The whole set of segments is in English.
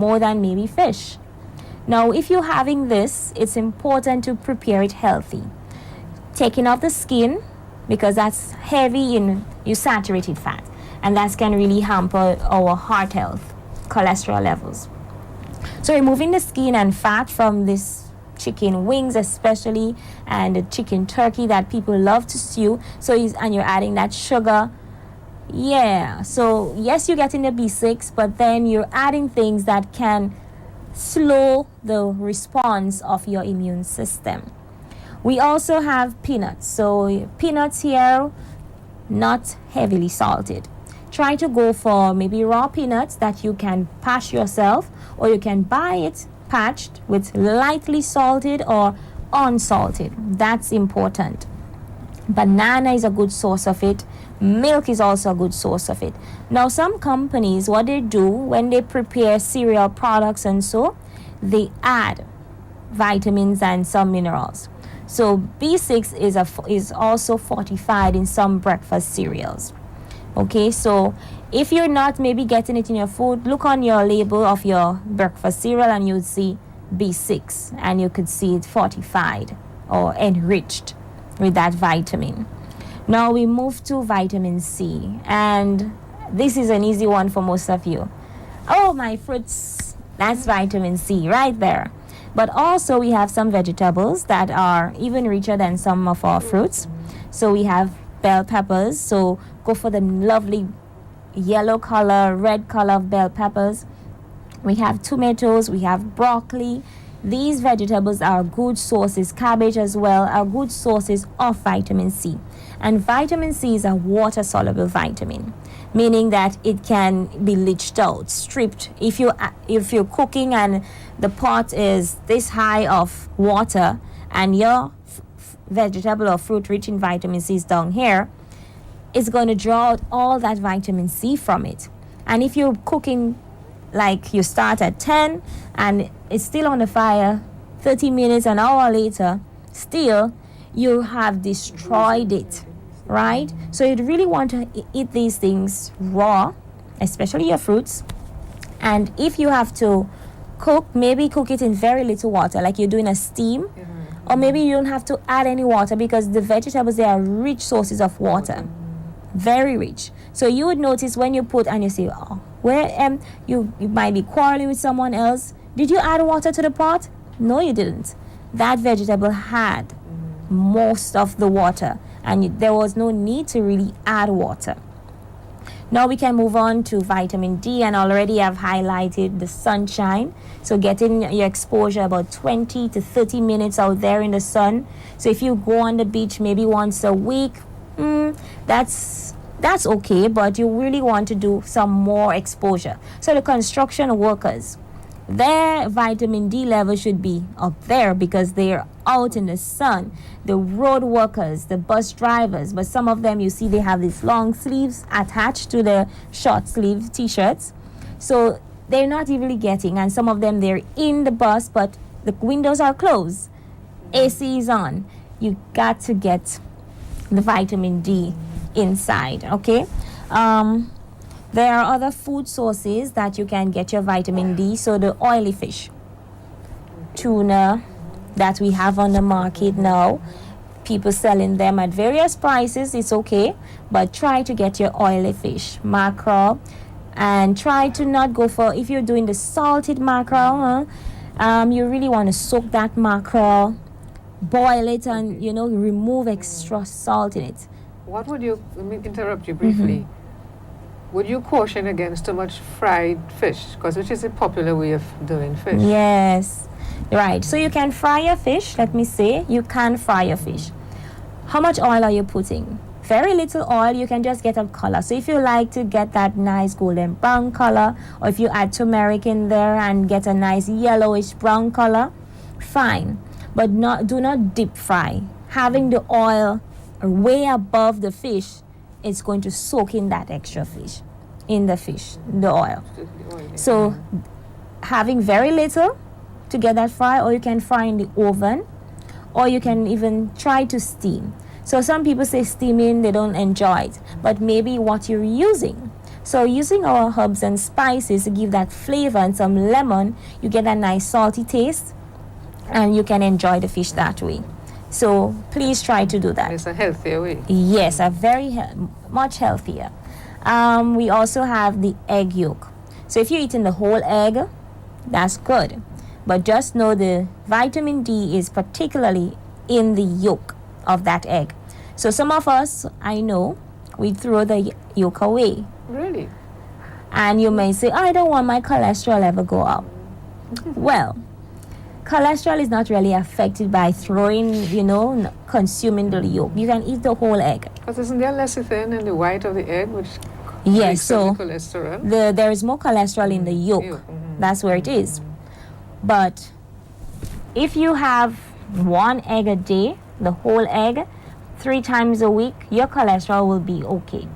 more than maybe fish. Now, if you're having this, it's important to prepare it healthy. Taking off the skin, because that's heavy in your saturated fat, and that can really hamper our heart health, cholesterol levels. So removing the skin and fat from this chicken wings especially, and the chicken turkey that people love to stew, and you're adding that sugar. Yeah, so yes, you're getting the B6, but then you're adding things that can slow the response of your immune system. We also have peanuts. So peanuts here, not heavily salted. Try to go for maybe raw peanuts that you can patch yourself, or you can buy it patched with lightly salted or unsalted. That's important. Banana is a good source of it. Milk is also a good source of it. Now, some companies, what they do when they prepare cereal products and so, they add vitamins and some minerals. So B6 is also fortified in some breakfast cereals. Okay, so if you're not maybe getting it in your food, look on your label of your breakfast cereal and you'll see B6, and you could see it fortified or enriched with that vitamin. Now we move to vitamin C, and this is an easy one for most of you. Oh, my fruits, that's vitamin C right there. But also we have some vegetables that are even richer than some of our fruits. So we have bell peppers, so go for the lovely yellow color, red color of bell peppers. We have tomatoes, we have broccoli. These vegetables are good sources, cabbage as well, are good sources of vitamin C. And vitamin C is a water-soluble vitamin, meaning that it can be leached out, stripped. If you're cooking and the pot is this high of water and your vegetable or fruit rich in vitamin C is down here, it's going to draw out all that vitamin C from it. And if you're cooking, like you start at 10 and it's still on the fire 30 minutes, an hour later, still you have destroyed it, right? So you'd really want to eat these things raw, especially your fruits. And if you have to cook, maybe cook it in very little water, like you're doing a steam. Or maybe you don't have to add any water, because the vegetables, they are rich sources of water. Very rich. So you would notice when you put and you say, oh, where you might be quarreling with someone else. Did you add water to the pot? No, you didn't. That vegetable had most of the water, and there was no need to really add water. Now we can move on to vitamin D, and already I've highlighted the sunshine. So getting your exposure about 20 to 30 minutes out there in the sun. So if you go on the beach maybe once a week, that's okay, but you really want to do some more exposure. So the construction workers, their vitamin D level should be up there because they're out in the sun. The road workers, the bus drivers, but some of them, you see, they have these long sleeves attached to the short sleeve t-shirts. So they're not really getting, and some of them, they're in the bus, but the windows are closed. AC is on. You got to get the vitamin D inside, okay? There are other food sources that you can get your vitamin D. So the oily fish, tuna that we have on the market now, people selling them at various prices, it's okay, but try to get your oily fish, mackerel, and try to not go for, if you're doing the salted mackerel, you really want to soak that mackerel, boil it, and remove extra salt in it. What would you, let me interrupt you briefly. Would you caution against too much fried fish? Because which is a popular way of doing fish. Yes, right. So you can fry your fish. Let me say, you can fry your fish. How much oil are you putting? Very little oil. You can just get a color. So if you like to get that nice golden brown color, or if you add turmeric in there and get a nice yellowish brown color, fine. But do not deep fry. Having the oil way above the fish, it's going to soak in that extra fish, in the fish, the oil. So having very little to get that fry, or you can fry in the oven, or you can even try to steam. So some people say steaming, they don't enjoy it, but maybe what you're using. So using our herbs and spices to give that flavor and some lemon, you get a nice salty taste and you can enjoy the fish that way. So please try to do that. It's a healthier way. Yes, a very much healthier. We also have the egg yolk. So if you're eating the whole egg, that's good. But just know the vitamin D is particularly in the yolk of that egg. So some of us, I know, we throw the yolk away. Really? And you may say, I don't want my cholesterol level go up. Well, cholesterol is not really affected by throwing, consuming the yolk. You can eat the whole egg. Because isn't there lecithin in the white of the egg, which yes, so the cholesterol? There is more cholesterol in the yolk. That's where it is. But if you have one egg a day, the whole egg, 3 times a week, your cholesterol will be okay.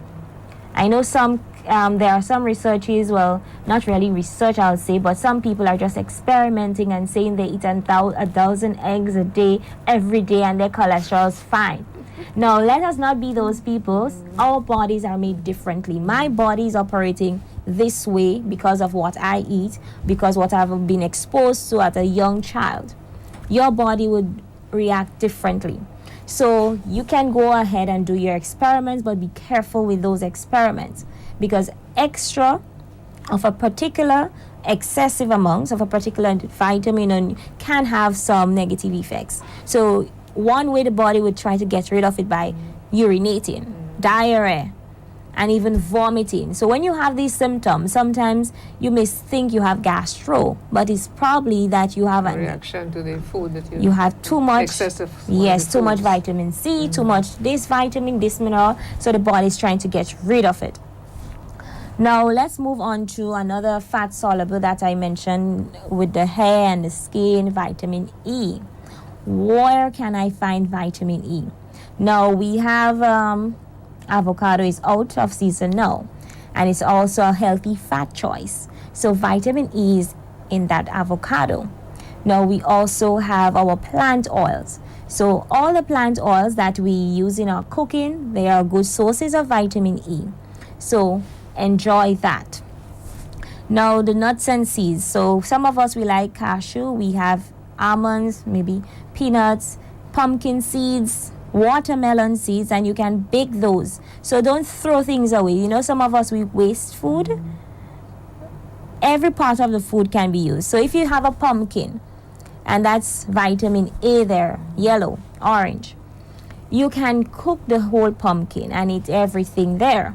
I know there are some researchers, well, not really research, I'll say, but some people are just experimenting and saying they eat 1,000 eggs a day, every day, and their cholesterol is fine. Now, let us not be those people. Our bodies are made differently. My body is operating this way because of what I eat, because what I've been exposed to as a young child. Your body would react differently. So you can go ahead and do your experiments, but be careful with those experiments, because extra of a particular excessive amounts of a particular vitamin can have some negative effects. So one way the body would try to get rid of it by urinating, diarrhea, and even vomiting. So when you have these symptoms, sometimes you may think you have gastro, but it's probably that you have a reaction to the food that you have too much excessive. Yes, too much vitamin C, too much this vitamin, this mineral. So the body is trying to get rid of it. Now let's move on to another fat soluble that I mentioned with the hair and the skin, vitamin E. Where can I find vitamin E? Now we have avocado is out of season now, and it's also a healthy fat choice. So vitamin E is in that avocado. Now we also have our plant oils. So all the plant oils that we use in our cooking, they are good sources of vitamin E. So enjoy that. Now the nuts and seeds. So some of us, we like cashew. We have almonds, maybe peanuts, pumpkin seeds, watermelon seeds, and you can bake those. So don't throw things away. Some of us, we waste food. Every part of the food can be used. So if you have a pumpkin, and that's vitamin A there, yellow, orange, you can cook the whole pumpkin and eat everything there.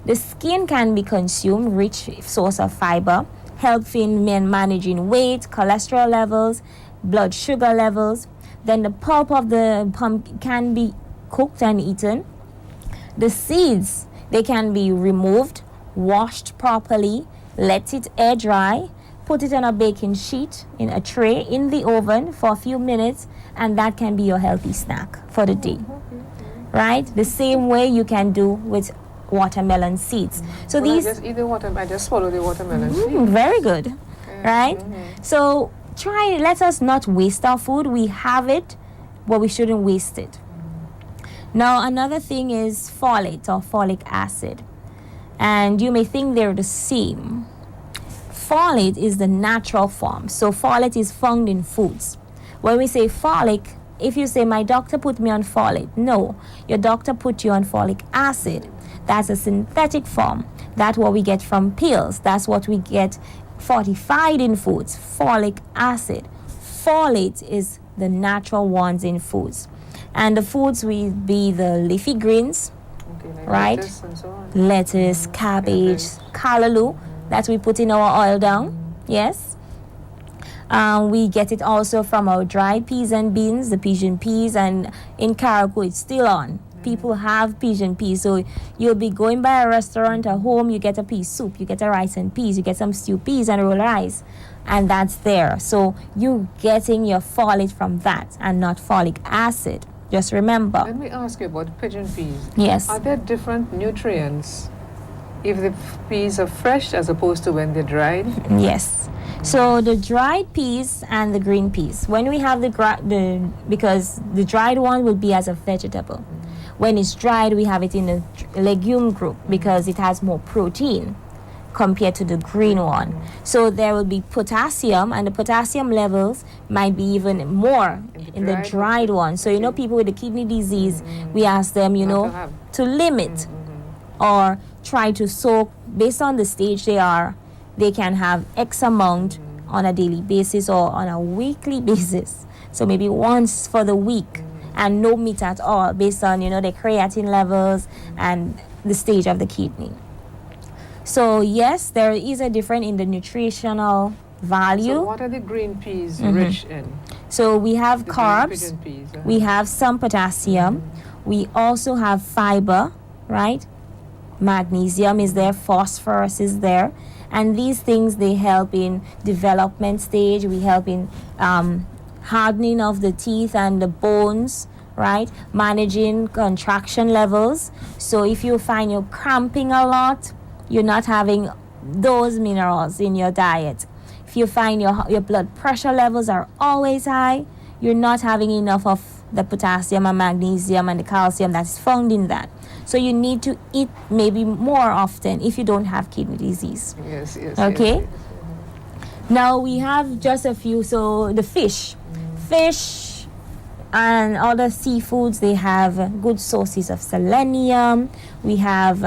The skin can be consumed, rich source of fiber, helping men managing weight, cholesterol levels, blood sugar levels. Then the pulp of the pumpkin can be cooked and eaten. The seeds, they can be removed, washed properly, let it air dry, put it on a baking sheet in a tray in the oven for a few minutes, and that can be your healthy snack for the day. Right? The same way you can do with watermelon seeds. So well, these I just swallow the watermelon seeds. Very good. Right? So let us not waste our food. We have it, but we shouldn't waste it. Now another thing is folate or folic acid, and you may think they're the same. Folate is the natural form. So folate is found in foods. When we say folic, if you say my doctor put me on folate, no, your doctor put you on folic acid. That's a synthetic form. That's what we get from pills. That's what we get fortified in foods, folic acid. Folate is the natural ones in foods. And the foods will be the leafy greens, like right? Lettuce and so on. Lettuce, cabbage, callaloo, that we put in our oil down. Yes. We get it also from our dried peas and beans, the pigeon peas, and in Carriacou it's still on. People have pigeon peas, so you'll be going by a restaurant or home, you get a pea soup, you get a rice and peas, you get some stew peas and rolled rice, and that's there. So you're getting your folate from that and not folic acid. Just remember. Let me ask you about pigeon peas. Yes. Are there different nutrients if the peas are fresh as opposed to when they're dried? Yes. So the dried peas and the green peas, when we have because the dried one will be as a vegetable. When it's dried, we have it in the legume group because it has more protein compared to the green one. So there will be potassium, and the potassium levels might be even more in the dried one. So, people with the kidney disease, we ask them, to limit or try to soak based on the stage they are. They can have X amount on a daily basis or on a weekly basis. So maybe once for the week, and no meat at all based on, the creatine levels and the stage of the kidney. So yes, there is a difference in the nutritional value. So what are the green peas rich in? So we have The carbs, green peas, we have some potassium, we also have fiber, right? Magnesium is there, phosphorus is there, and these things, they help in development stage. We help in hardening of the teeth and the bones, right? Managing contraction levels. So if you find you're cramping a lot, you're not having those minerals in your diet. If you find your blood pressure levels are always high, you're not having enough of the potassium and magnesium and the calcium that's found in that. So you need to eat maybe more often if you don't have kidney disease. Yes. Okay? Yes. Now we have just a few. So the fish and other seafoods, they have good sources of selenium. We have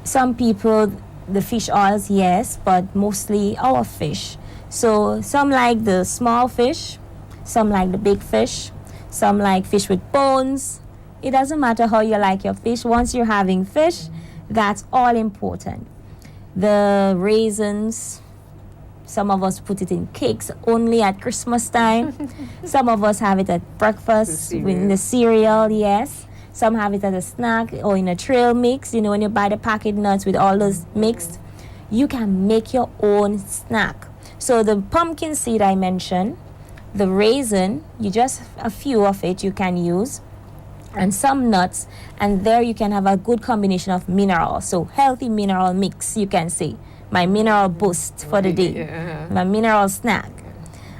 some people, the fish oils, yes, but mostly our fish. So some like the small fish, some like the big fish, some like fish with bones. It doesn't matter how you like your fish. Once you're having fish, that's all important. The raisins, some of us put it in cakes only at Christmas time. Some of us have it at breakfast in the cereal, yes. Some have it as a snack or in a trail mix. When you buy the packet nuts with all those mixed, you can make your own snack. So the pumpkin seed I mentioned, the raisin, a few of it you can use, and some nuts, and there you can have a good combination of minerals. So healthy mineral mix, you can say. My mineral boost for the day, my mineral snack.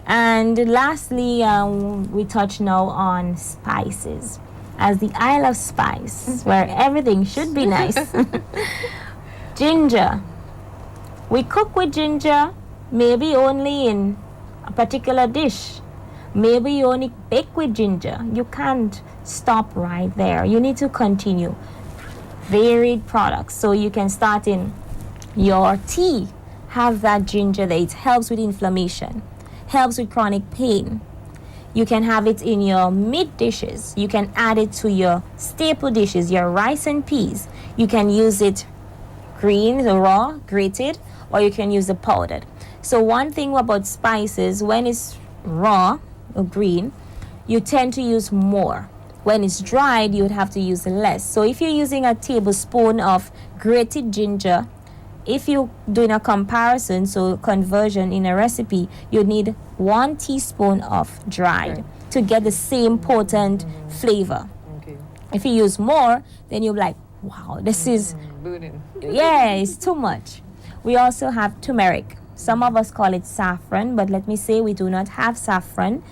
And lastly, we touch now on spices. As the Isle of Spice, where everything should be nice. Ginger. We cook with ginger, maybe only in a particular dish. Maybe you only bake with ginger. You can't stop right there. You need to continue. Varied products. So you can start in your tea. Have that ginger there. It helps with inflammation, helps with chronic pain. You can have it in your meat dishes. You can add it to your staple dishes, your rice and peas. You can use it green, raw, grated, or you can use the powdered. So one thing about spices, when it's raw or green, you tend to use more. When it's dried, you would have to use less. So if you're using a tablespoon of grated ginger, if you're doing a comparison, so conversion in a recipe, you need 1 teaspoon of dried to get the same potent flavor. Okay. If you use more, then you're like, wow, this is, it's too much. We also have turmeric. Some of us call it saffron, but let me say we do not have saffron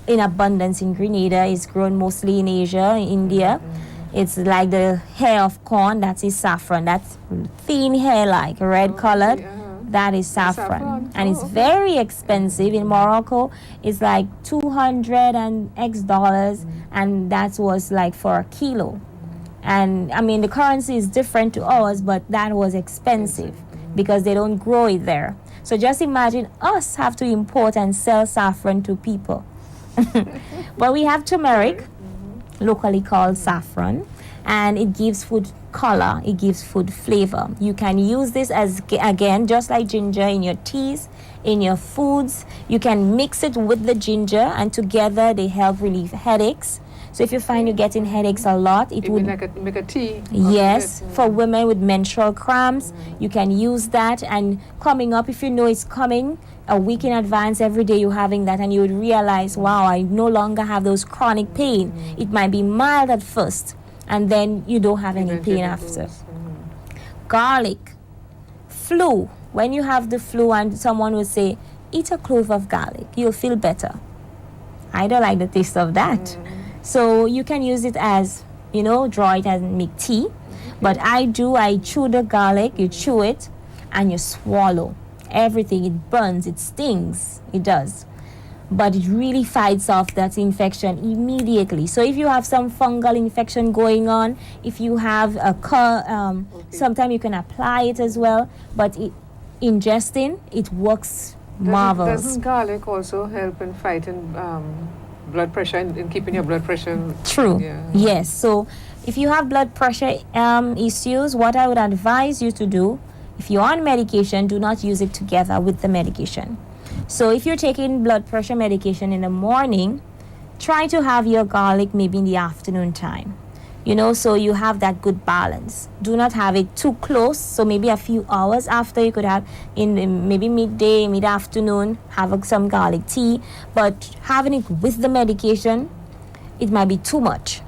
in abundance in Grenada. It's grown mostly in Asia, in India. It's like the hair of corn, that is saffron. That's thin hair, like red colored. That is saffron. And it's very expensive. In Morocco, it's like $200 and X dollars, and that was like for a kilo. And I mean, the currency is different to ours, but that was expensive because they don't grow it there. So just imagine us have to import and sell saffron to people. But we have turmeric, locally called saffron, and it gives food color, it gives food flavor. You can use this as, again, just like ginger, in your teas, in your foods. You can mix it with the ginger, and together they help relieve headaches. So if you find you're getting headaches a lot, it would make a tea. Yes, for women with menstrual cramps, you can use that. And coming up, if you know it's coming a week in advance, every day you're having that, and you would realize, wow, I no longer have those chronic pain. It might be mild at first, and then you don't have any pain after. Garlic, flu. When you have the flu and someone will say, eat a clove of garlic, you'll feel better. I don't like the taste of that. So you can use it as, draw it and make tea. But I chew the garlic, you chew it, and you swallow. Everything, it burns, it stings, it does. But it really fights off that infection immediately. So if you have some fungal infection going on, if you have sometimes you can apply it as well. But ingesting, it works marvelous. Doesn't garlic also help in fighting blood pressure and in keeping your blood pressure? True. Yeah. Yes. So if you have blood pressure issues, what I would advise you to do, if you're on medication, do not use it together with the medication. So if you're taking blood pressure medication in the morning, try to have your garlic maybe in the afternoon time. So you have that good balance. Do not have it too close. So maybe a few hours after, you could have maybe midday, mid-afternoon, have some garlic tea. But having it with the medication, it might be too much.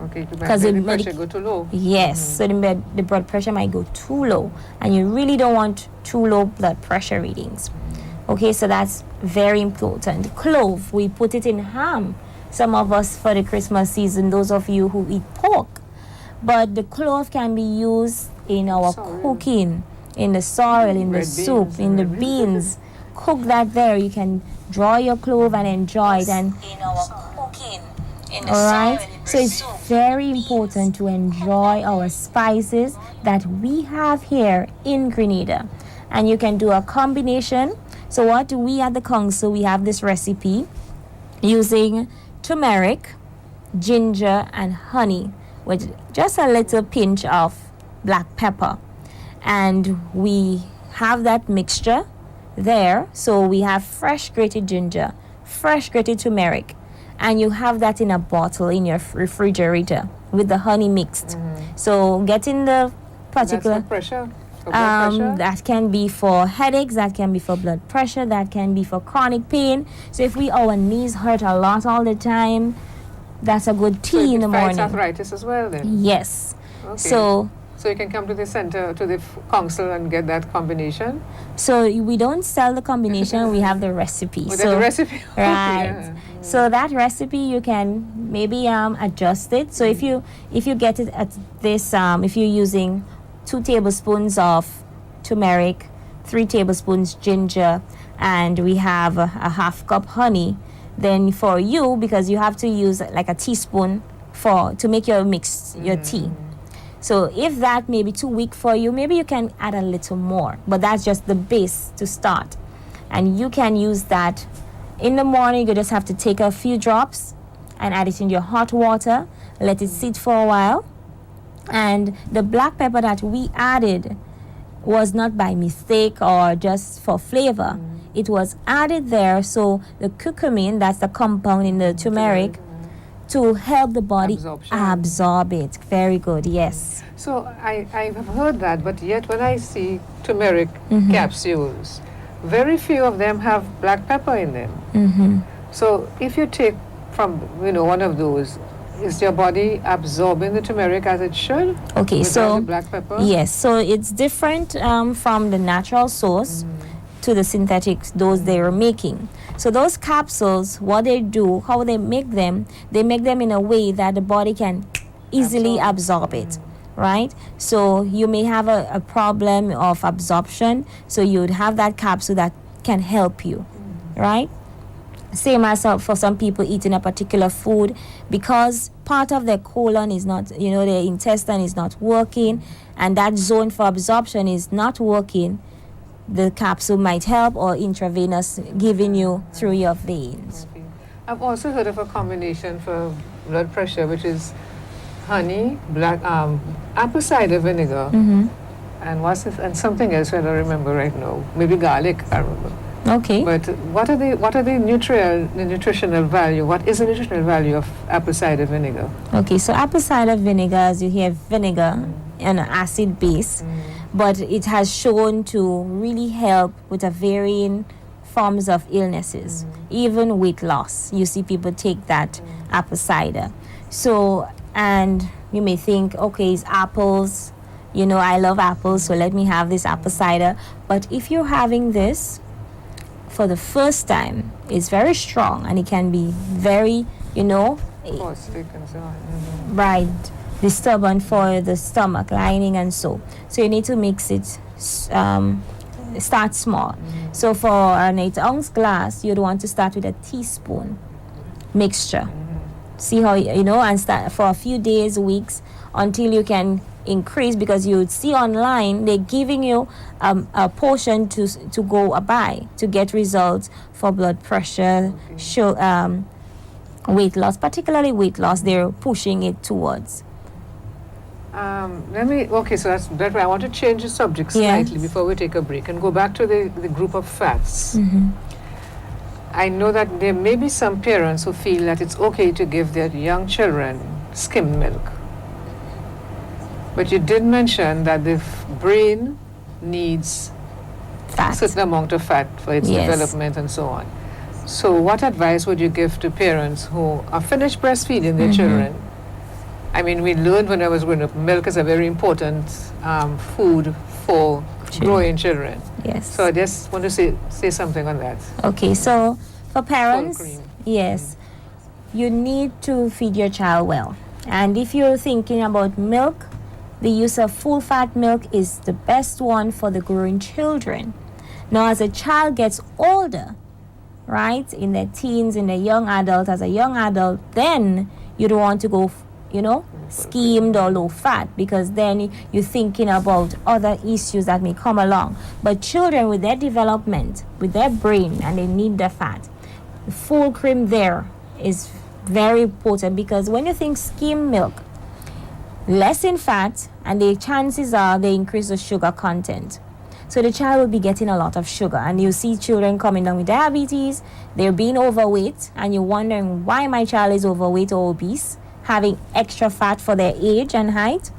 Okay, because the pressure go too low. Yes, so the blood pressure might go too low, and you really don't want too low blood pressure readings. Okay, so that's very important. Clove, we put it in ham. Some of us for the Christmas season, those of you who eat pork. But the clove can be used in our cooking, in the sorrel, in the soup, in the beans. Cook that there. You can draw your clove and enjoy it. And in our cooking, in the alright, so it's very important to enjoy our spices that we have here in Grenada. And you can do a combination. So what do we at the council, we have this recipe using turmeric, ginger, and honey with just a little pinch of black pepper. And we have that mixture there. So we have fresh grated ginger, fresh grated turmeric, and you have that in a bottle in your refrigerator with the honey mixed. So get in the particular... That's for pressure? That can be for headaches, that can be for blood pressure, that can be for chronic pain. So if our knees hurt a lot all the time, that's a good tea in the morning. Arthritis as well then? Yes. Okay. So you can come to the center, to the council and get that combination? So we don't sell the combination, we have the recipe. So the recipe? Right. Yeah. So that recipe, you can maybe adjust it. So if you get it at this, if you're using 2 tablespoons of turmeric, 3 tablespoons ginger, and we have a half cup honey, then for you, because you have to use like a teaspoon to make your mix, your tea. So if that may be too weak for you, maybe you can add a little more, but that's just the base to start. And you can use that in the morning. You just have to take a few drops and add it in your hot water, let it sit for a while. And the black pepper that we added was not by mistake or just for flavor. It was added there so the curcumin, that's the compound in the turmeric, to help the body absorb it. Very good, yes. So I have heard that, but yet when I see turmeric capsules, very few of them have black pepper in them. So if you take from one of those, is your body absorbing the turmeric as it should? Okay, so the black pepper? Yes, so it's different from the natural source to the synthetics, those they are making. So those capsules, what they do, how they make them in a way that the body can easily absorb it, right? So you may have a problem of absorption, so you would have that capsule that can help you, right? Same as for some people eating a particular food, because part of their colon is not, their intestine is not working, and that zone for absorption is not working, the capsule might help, or intravenous giving you through your veins. Okay. I've also heard of a combination for blood pressure, which is honey, apple cider vinegar, and something else I don't remember right now. Maybe garlic, I remember. Okay. But what are the nutritional value? What is the nutritional value of apple cider vinegar? Okay, so apple cider vinegar, as you hear, vinegar, an acid base, but it has shown to really help with a varying forms of illnesses, even weight loss. You see people take that apple cider. So, and you may think, okay, it's apples, I love apples, so let me have this apple cider. But if you're having this for the first time, it's very strong, and it can be very, caustic and so on. Mhm. right, disturbance for the stomach lining and so you need to mix it, start small. So for an 8-ounce glass, you'd want to start with a teaspoon mixture. See how and start for a few days, weeks, until you can increase, because you would see online they're giving you a portion to go buy to get results for blood pressure, weight loss, particularly weight loss. They're pushing it towards. So that's better. I want to change the subject slightly before we take a break and go back to the group of fats. I know that there may be some parents who feel that it's okay to give their young children skim milk. But you did mention that the brain needs Fat. a certain amount of fat for its development and so on. So what advice would you give to parents who are finished breastfeeding their children? I mean, we learned when I was growing up, milk is a very important food for growing children. Yes. So I just want to say something on that. Okay, so for parents, Full cream. yes, you need to feed your child well. And if you're thinking about milk, the use of full fat milk is the best one for the growing children. Now, as a child gets older, right, in their teens, in a young adult, as a young adult, then you don't want to go, skimmed or low fat, because then you're thinking about other issues that may come along. But children, with their development, with their brain, and they need the fat, full cream there is very important, because when you think skim milk, less in fat, and the chances are they increase the sugar content. So the child will be getting a lot of sugar, and you see children coming down with diabetes, they're being overweight, and you're wondering why my child is overweight or obese, having extra fat for their age and height.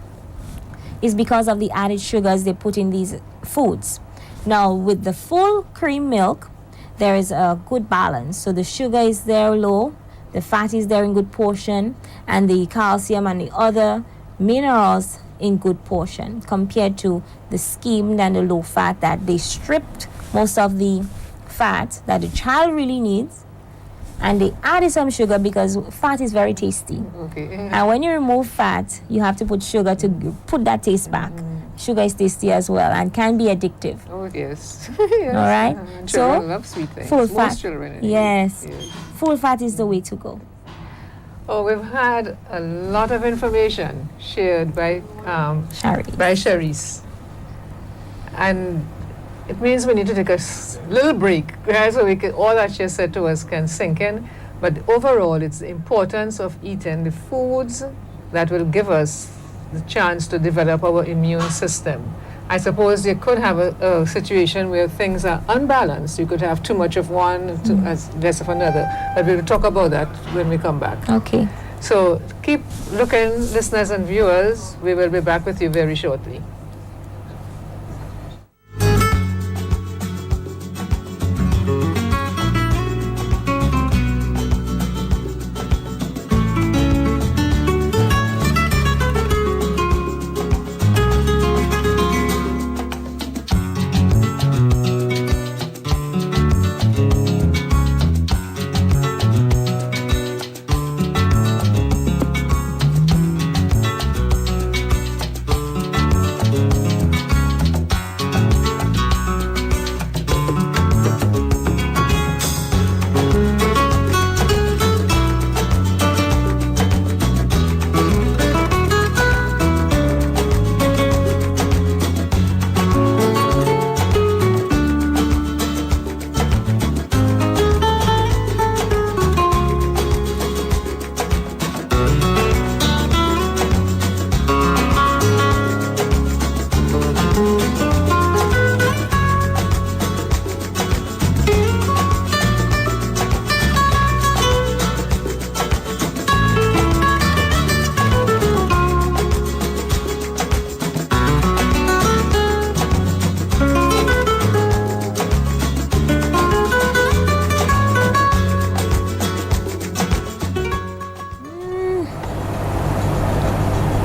Is because of the added sugars they put in these foods. Now, with the full cream milk, there is a good balance. So the sugar is there low, the fat is there in good portion, and the calcium and the other minerals in good portion, compared to the skimmed and the low fat that they stripped most of the fat that the child really needs, and they added some sugar, because fat is very tasty. Okay. And when you remove fat, you have to put sugar to put that taste back. Sugar is tasty as well and can be addictive. Oh, yes. Yes. All right? Children love sweet things. Full Most fat. children. Anyway. Yes. Yes. Full fat is the way to go. Oh, we've had a lot of information shared by Charisse. And it means we need to take a little break, right? So all that she said to us can sink in. But overall, it's the importance of eating the foods that will give us the chance to develop our immune system. I suppose you could have a situation where things are unbalanced. You could have too much of one, less of another. But we'll talk about that when we come back. Okay. So keep looking, listeners and viewers. We will be back with you very shortly.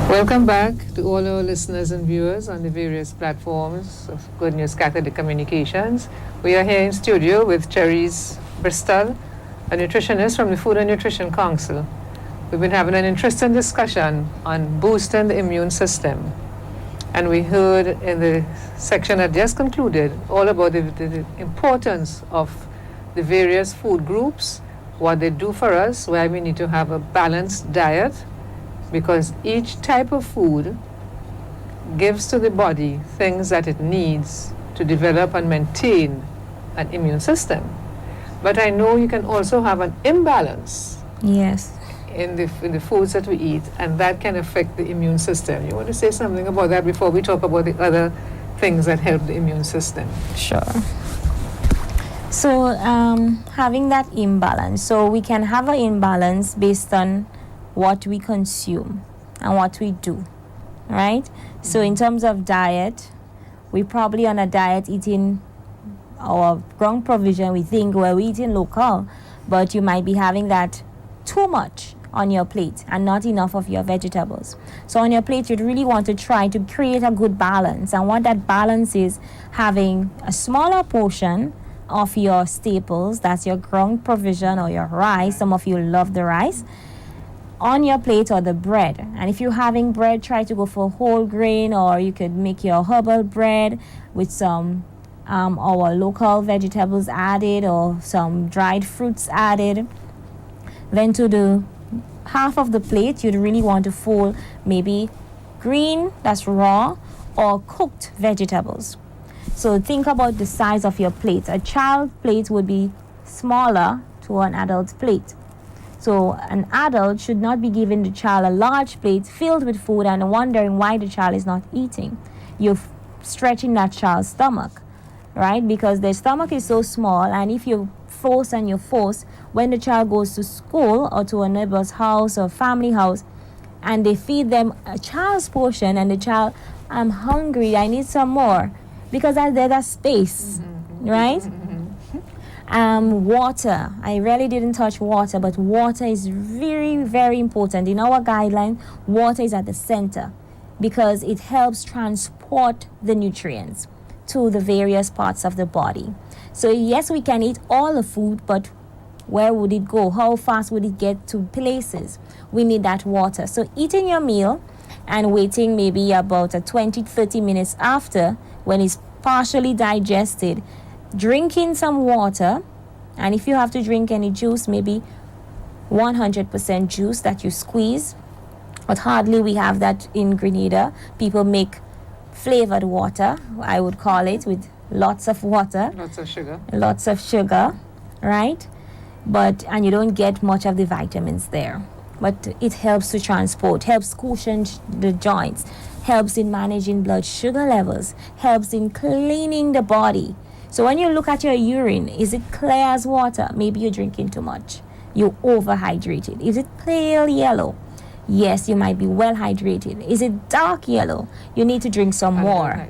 Welcome back to all our listeners and viewers on the various platforms of Good News Catholic Communications. We are here in studio with Charisse Bristol, a nutritionist from the Food and Nutrition Council. we've been having an interesting discussion on boosting the immune system. And we heard in the section that just concluded all about the importance of the various food groups, what they do for us, why we need to have a balanced diet, because each type of food gives to the body things that it needs to develop and maintain an immune system. But I know you can also have an imbalance Yes. in the foods that we eat, and that can affect the immune system. You want to say something about that before we talk about the other things that help the immune system? Sure. So having that imbalance, so we can have an imbalance based on what we consume and what we do, right? So in terms of diet, we probably on a diet eating our ground provision, we think we're eating local, but you might be having that too much on your plate and not enough of your vegetables. So on your plate, you'd really want to try to create a good balance. And what that balance is, having a smaller portion of your staples, that's your ground provision or your rice. Some of you love the rice on your plate, or the bread. And if you're having bread, try to go for whole grain, or you could make your herbal bread with some our local vegetables added or some dried fruits added. Then to the half of the plate, you'd really want to fold maybe green, that's raw, or cooked vegetables. So think about the size of your plate. A child plate would be smaller to an adult plate. So an adult should not be giving the child a large plate filled with food and wondering why the child is not eating. You're stretching that child's stomach, right? Because their stomach is so small, and if you force, when the child goes to school or to a neighbor's house or family house, and they feed them a child's portion, and the child, I'm hungry, I need some more, because there's that space, right? Water. I really didn't touch water, but water is very, very important. In our guideline, water is at the center because it helps transport the nutrients to the various parts of the body. So yes, we can eat all the food, but where would it go? How fast would it get to places? We need that water. So eating your meal and waiting maybe about 20-30 minutes after, when it's partially digested, drinking some water, and if you have to drink any juice, maybe 100% juice that you squeeze, but hardly we have that in Grenada. People make flavored water, I would call it, with lots of water. Lots of sugar, right? And you don't get much of the vitamins there. But it helps to transport, helps cushion the joints, helps in managing blood sugar levels, helps in cleaning the body. So when you look at your urine, is it clear as water? Maybe you're drinking too much. You're overhydrated. Is it pale yellow? Yes, you might be well hydrated. Is it dark yellow? You need to drink some more,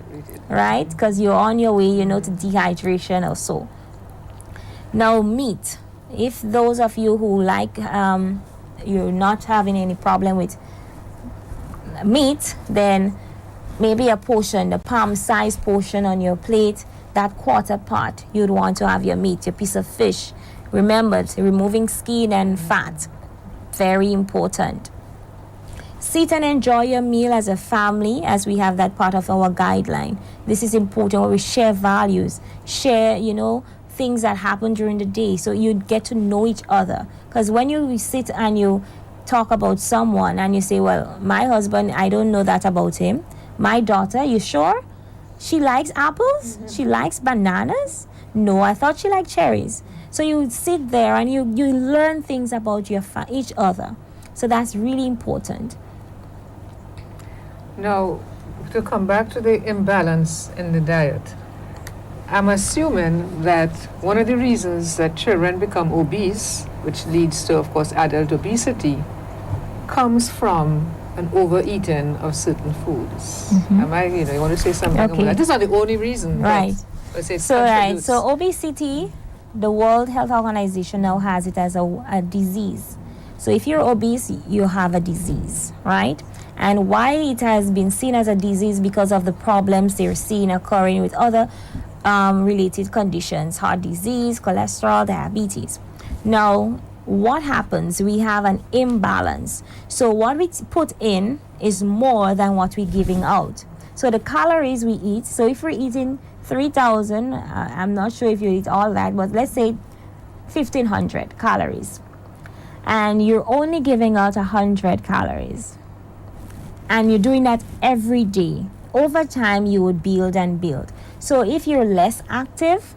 right? Because you're on your way, to dehydration or so. Now, meat. If those of you who like, you're not having any problem with meat, then maybe a portion, the palm-sized portion on your plate, that quarter part, you'd want to have your meat, your piece of fish. Remember, removing skin and fat. Very important. Sit and enjoy your meal as a family, as we have that part of our guideline. This is important, where we share values, share, things that happen during the day, so you get to know each other. Because when you sit and you talk about someone and you say, well, my husband, I don't know that about him. My daughter, you sure? She likes apples? She likes bananas? No, I thought she liked cherries. So you sit there and you learn things about each other. So that's really important. Now, to come back to the imbalance in the diet, I'm assuming that one of the reasons that children become obese, which leads to, of course, adult obesity, comes from an overeating of certain foods. Am I, you want to say something about that? This is not the only reason. Right. So obesity, the World Health Organization now has it as a disease. So if you're obese, you have a disease, right? And why it has been seen as a disease, because of the problems they're seeing occurring with other related conditions, heart disease, cholesterol, diabetes. Now, what happens? We have an imbalance. So what we put in is more than what we're giving out. So the calories we eat, so if we're eating 3,000, I'm not sure if you eat all that, but let's say 1,500 calories. And you're only giving out 100 calories. And you're doing that every day. Over time, you would build and build. So if you're less active,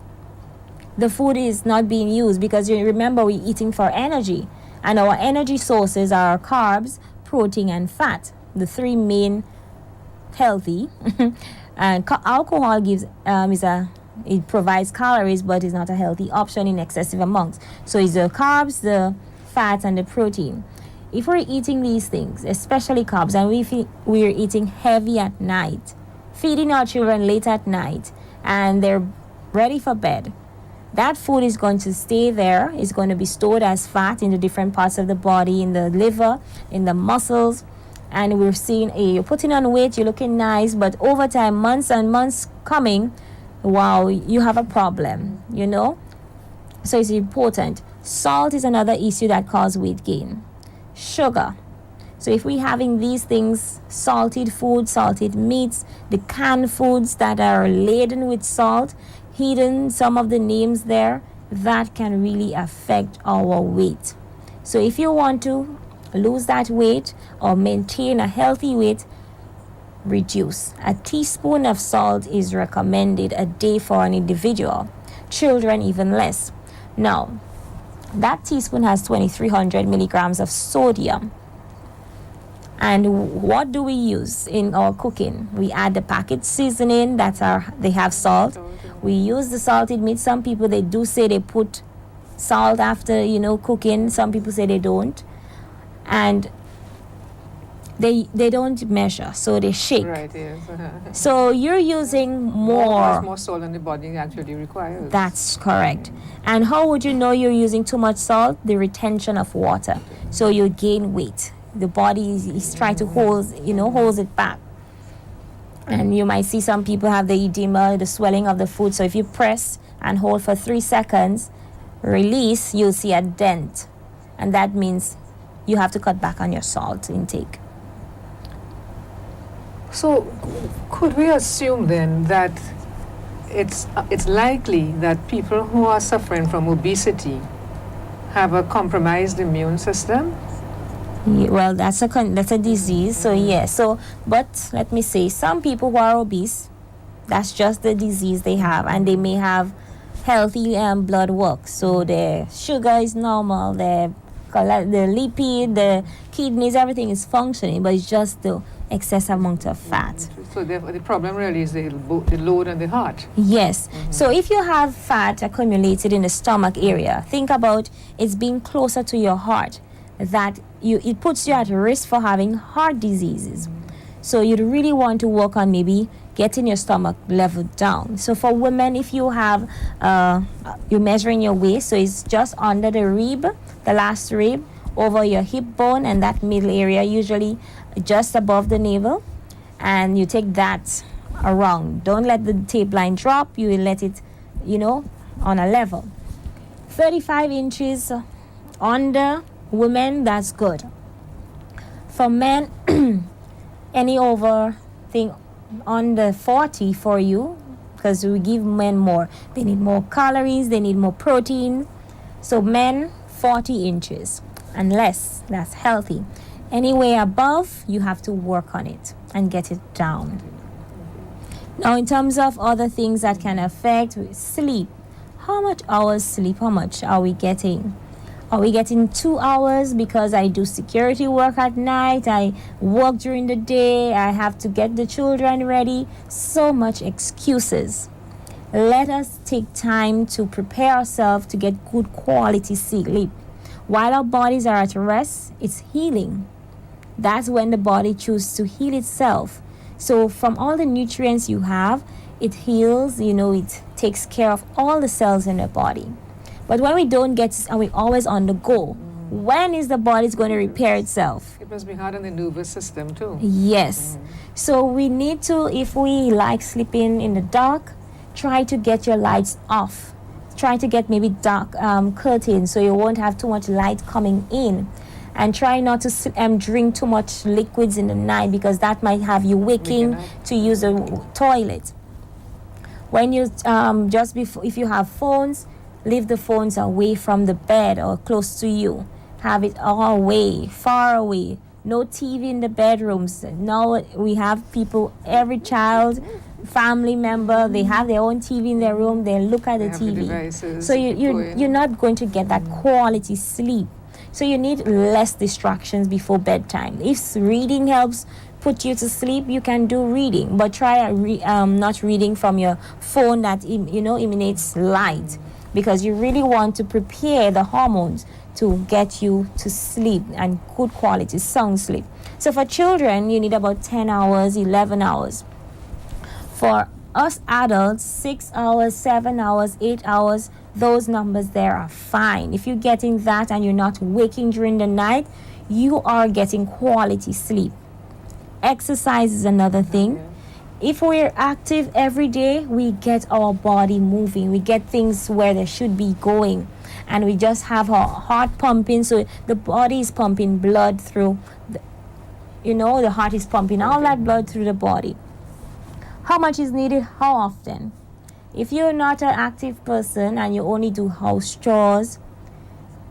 the food is not being used, because you remember we're eating for energy. And our energy sources are carbs, protein, and fat. The three main healthy. And alcohol it provides calories, but is not a healthy option in excessive amounts. So it's the carbs, the fat, and the protein. If we're eating these things, especially carbs, and we're eating heavy at night, feeding our children late at night, and they're ready for bed, that food is going to stay there. It's going to be stored as fat in the different parts of the body, in the liver, in the muscles. And we're seeing you're putting on weight, you're looking nice, but over time, months and months coming, wow, you have a problem, So it's important. Salt is another issue that causes weight gain. Sugar. So if we're having these things, salted food, salted meats, the canned foods that are laden with salt, hidden some of the names there, that can really affect our weight. So if you want to lose that weight or maintain a healthy weight, reduce. A teaspoon of salt is recommended a day for an individual. Children, even less. Now, that teaspoon has 2,300 milligrams of sodium. And what do we use in our cooking? We add the packet seasoning, they have salt. We use the salted meat. Some people, they do say they put salt after, cooking. Some people say they don't. And they don't measure, so they shake. Right, yes. So you're using more salt than the body actually requires. That's correct. And how would you know you're using too much salt? The retention of water. So you gain weight. The body is trying to holds it back. And you might see some people have the edema, the swelling of the food. So if you press and hold for 3 seconds, release, you'll see a dent. And that means you have to cut back on your salt intake. So could we assume then that it's likely that people who are suffering from obesity have a compromised immune system? Well, that's a disease. So yes. So, but let me say, some people who are obese, that's just the disease they have, and they may have healthy blood work. So their sugar is normal, the lipid, the kidneys, everything is functioning, but it's just the excess amount of fat. So the problem really is the load on the heart. Yes. So if you have fat accumulated in the stomach area, think about it's being closer to your heart, that it puts you at risk for having heart diseases. So you'd really want to work on maybe getting your stomach leveled down. So for women, if you have, you're measuring your waist, so it's just under the rib, the last rib, over your hip bone and that middle area, usually just above the navel, and you take that around. Don't let the tape line drop, you will let it, on a level. 35 inches under women, that's good. For men, any over thing under 40 for you, because we give men more. They need more calories, they need more protein. So men, 40 inches and less, that's healthy. Anywhere above, you have to work on it and get it down. Now, in terms of other things that can affect sleep, how much hours sleep, how much are we getting? Are we getting 2 hours because I do security work at night, I work during the day, I have to get the children ready? So much excuses. Let us take time to prepare ourselves to get good quality sleep. While our bodies are at rest, it's healing. That's when the body chooses to heal itself. So from all the nutrients you have, it heals, it takes care of all the cells in the body. But when we don't and we're always on the go, when is the body going to repair itself? It must be hard on the nervous system too. Yes. So we need to, if we like sleeping in the dark, try to get your lights off. try to get maybe dark curtains so you won't have too much light coming in. And try not to drink too much liquids in the night, because that might have you waking to use the toilet. When you just before, if you have phones, leave the phones away from the bed or close to you. Have it all away, far away. No TV in the bedrooms. Now we have people, every child, family member, they have their own TV in their room. They look at the TV. So you're not going to get that quality sleep. So you need less distractions before bedtime. If reading helps put you to sleep, you can do reading, but try not reading from your phone that emanates light, because you really want to prepare the hormones to get you to sleep and good quality sound sleep. So for children, you need about 10 hours, 11 hours. For us adults, 6 hours, 7 hours, 8 hours, those numbers there are fine. If you're getting that and you're not waking during the night, you are getting quality sleep. Exercise is another thing. If we're active every day, we get our body moving. We get things where they should be going. And we just have our heart pumping, so the body is pumping blood through, the heart is pumping all that blood through the body. How much is needed? How often? If you're not an active person and you only do house chores,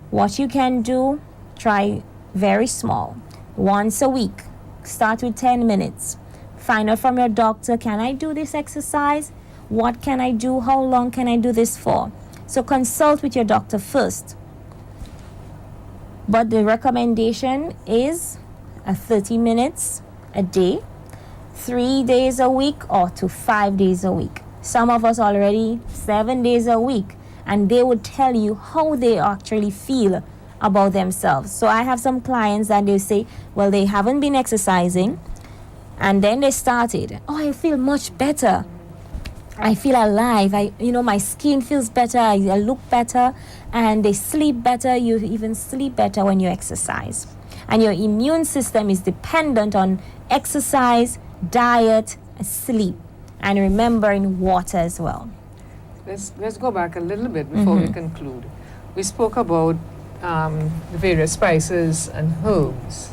what you can do, try very small. Once a week. Start with 10 minutes. Find out from your doctor, can I do this exercise? What can I do? How long can I do this for? So consult with your doctor first. But the recommendation is 30 minutes a day, 3 days a week, or to 5 days a week. Some of us already 7 days a week, and they would tell you how they actually feel about themselves. So I have some clients that they say, well, they haven't been exercising, and then they started. Oh, I feel much better. I feel alive. My skin feels better. I look better, and they sleep better. You even sleep better when you exercise. And your immune system is dependent on exercise, diet, and sleep. And remembering water as well. Let's go back a little bit before we conclude. We spoke about the various spices and herbs.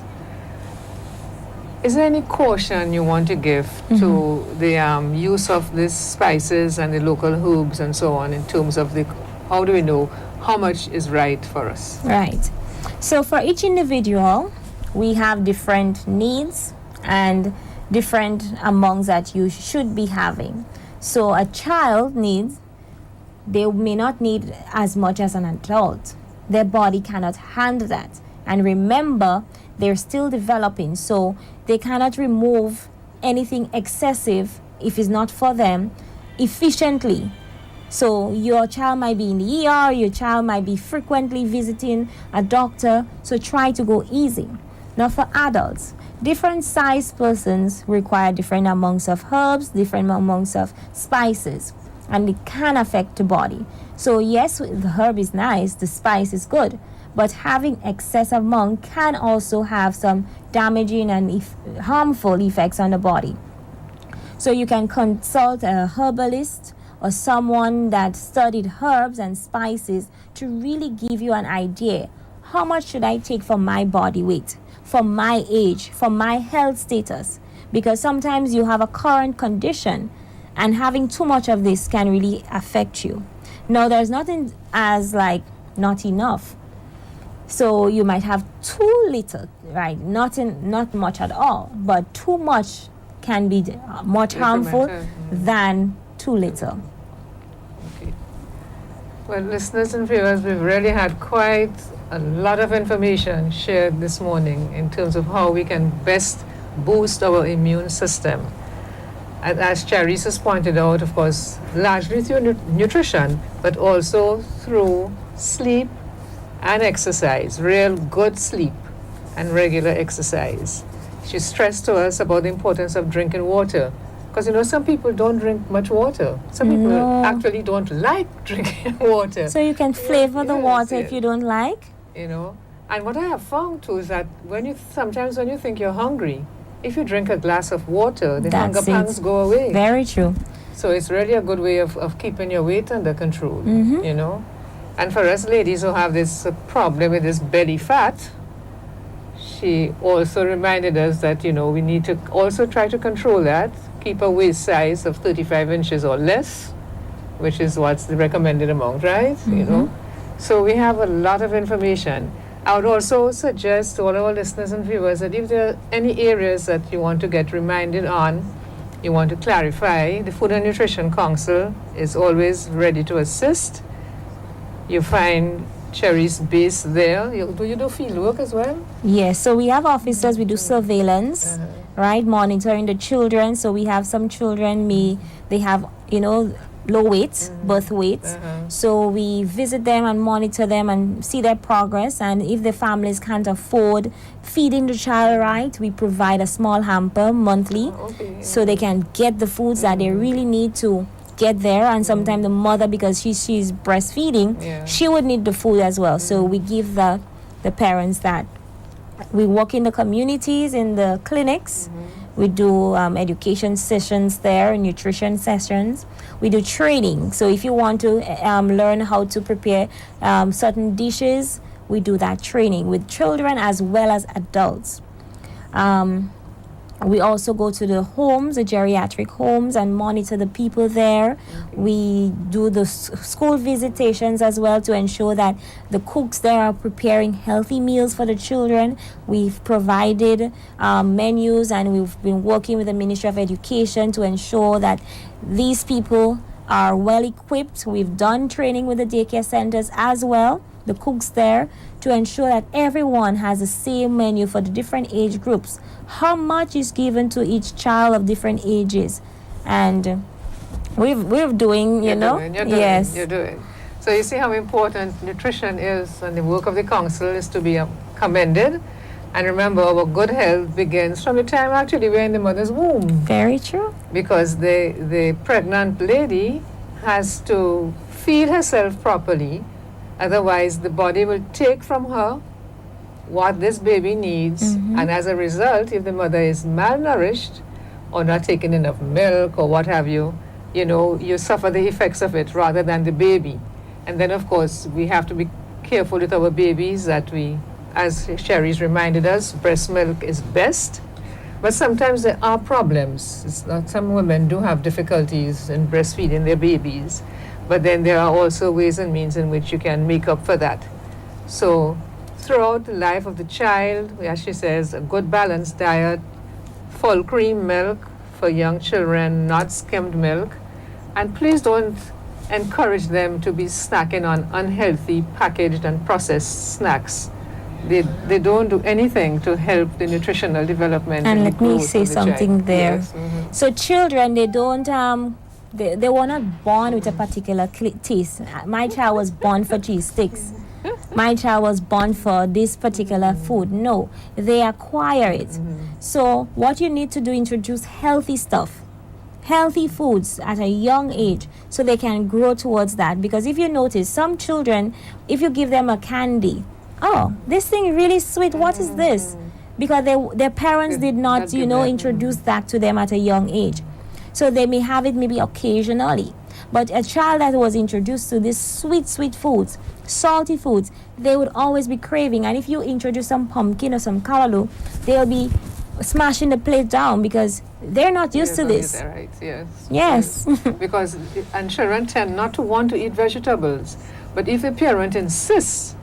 Is there any caution you want to give to the use of these spices and the local herbs and so on, in terms of how do we know how much is right for us? Right. So for each individual, we have different needs and different amounts that you should be having. So a child they may not need as much as an adult. Their body cannot handle that. And remember, they're still developing, so they cannot remove anything excessive, if it's not for them, efficiently. So your child might be in the ER, your child might be frequently visiting a doctor, so try to go easy. Now for adults, different sized persons require different amounts of herbs, different amounts of spices, and it can affect the body. So yes, the herb is nice, the spice is good, but having excess amount can also have some damaging and harmful effects on the body. So you can consult a herbalist or someone that studied herbs and spices to really give you an idea. How much should I take for my body weight, for my age, for my health status? Because sometimes you have a current condition, and having too much of this can really affect you. Now, there's nothing as like not enough. So you might have too little, right? Not much at all, but too much can be much harmful than too little. Okay. Well, listeners and viewers, we've really had quite a lot of information shared this morning in terms of how we can best boost our immune system. And as Charisse has pointed out, of course, largely through nutrition, but also through sleep and exercise, real good sleep and regular exercise. She stressed to us about the importance of drinking water, because some people don't drink much water. Some people actually don't like drinking water. So you can flavor the water if you don't like. And what I have found too is that sometimes when you think you're hungry, if you drink a glass of water, the hunger pangs go away. Very true. So it's really a good way of keeping your weight under control, you know. And for us ladies who have this problem with this belly fat, she also reminded us that, you know, we need to also try to control that, keep a waist size of 35 inches or less, which is what's the recommended amount, right? You know. So we have a lot of information. I would also suggest to all our listeners and viewers that if there are any areas that you want to get reminded on, you want to clarify, the Food and Nutrition Council is always ready to assist. You find Charisse based there. Do you do field work as well? Yes, so we have officers, we do surveillance, right, monitoring the children. So we have some children, they have, you know, low weight, birth weight. So we visit them and monitor them and see their progress. And if the families can't afford feeding the child right, we provide a small hamper monthly so they can get the foods that they really need to get there. And sometimes the mother, because she's breastfeeding, she would need the food as well. So we give the parents that. We work in the communities, in the clinics. We do education sessions there, nutrition sessions. We do training. So if you want to learn how to prepare certain dishes, we do that training with children as well as adults. We also go to the homes, the geriatric homes, and monitor the people there. We do the school visitations as well to ensure that the cooks there are preparing healthy meals for the children. We've provided menus, and we've been working with the Ministry of Education to ensure that these people are well equipped. We've done training with the daycare centers as well, the cooks there, to ensure that everyone has the same menu for the different age groups. How much is given to each child of different ages, and we're doing, you know. You're doing. So you see how important nutrition is, and the work of the council is to be commended. And remember, our good health begins from the time actually we're in the mother's womb. Very true. Because the pregnant lady has to feed herself properly. Otherwise, the body will take from her what this baby needs. And as a result, if the mother is malnourished or not taking enough milk or what have you, you know, you suffer the effects of it rather than the baby. And then, of course, we have to be careful with our babies that we, as Sherry's reminded us, breast milk is best. But sometimes there are problems. It's not, some women do have difficulties in breastfeeding their babies. But then there are also ways and means in which you can make up for that. So throughout the life of the child, as she says, a good balanced diet, full cream milk for young children, not skimmed milk. And please don't encourage them to be snacking on unhealthy packaged and processed snacks. They don't do anything to help the nutritional development. And let me say something child. there. Yes. So children, they don't they were not born with a particular taste. My child was born for cheese sticks. My child was born for this particular food. No, they acquire it. So what you need to do, introduce healthy stuff, healthy foods at a young age, so they can grow towards that. Because if you notice, some children, if you give them a candy, oh, this thing really sweet, what is this? Because their parents did not, you know, introduce that to them at a young age. So they may have it maybe occasionally. But a child that was introduced to these sweet foods, salty foods, they would always be craving. And if you introduce some pumpkin or some callaloo, they'll be smashing the plate down because they're not used to this. Right. Yes. Because, and children tend not to want to eat vegetables. But if a parent insists,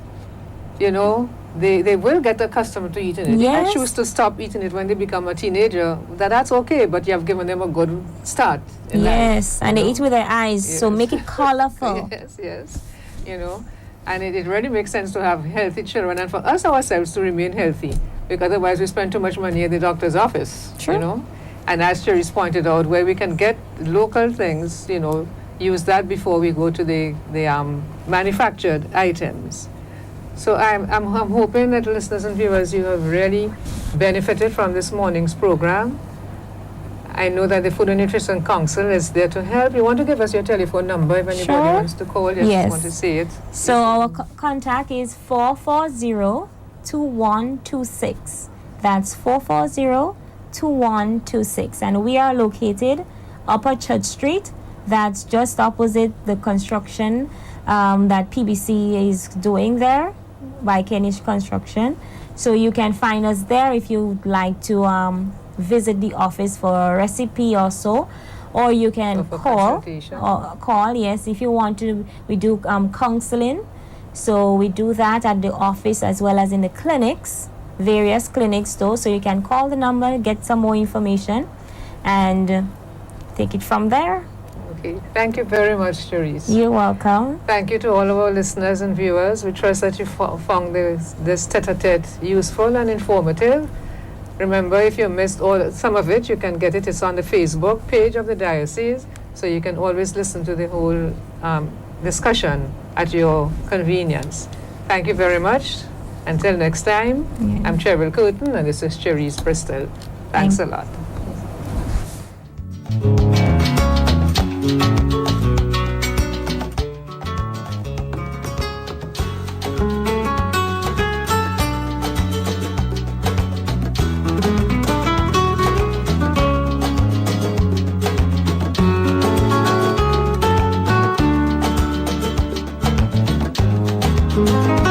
you know, they will get accustomed to eating it. Yes. They can choose to stop eating it when they become a teenager. That's okay, but you have given them a good start in life, and they eat with their eyes, so make it colorful. Yes. You know, and it really makes sense to have healthy children and for us ourselves to remain healthy, because otherwise we spend too much money at the doctor's office. True. You know, and as Charisse pointed out, where we can get local things, you know, use that before we go to the manufactured items. So I'm hoping that listeners and viewers, you have really benefited from this morning's program. I know that the Food and Nutrition Council is there to help. You want to give us your telephone number if anybody wants to call? Yes. Want to say it? So our contact is 440-2126. That's 440-2126. And we are located Upper Church Street, That's just opposite the construction that PBC is doing there by Kenish Construction. So you can find us there if you'd like to visit the office for a recipe or so. Or you can call, yes, if you want to. We do counseling. So we do that at the office as well as in the clinics, various clinics though. So you can call the number, get some more information, and take it from there. Okay. Thank you very much, Charisse. You're welcome. Thank you to all of our listeners and viewers. We trust that you found this tete-a-tete useful and informative. Remember, if you missed some of it, you can get it. It's on the Facebook page of the diocese, so you can always listen to the whole discussion at your convenience. Thank you very much. Until next time, I'm Cheryl Curtin, and this is Charisse Bristol. Thanks a lot. Thank you.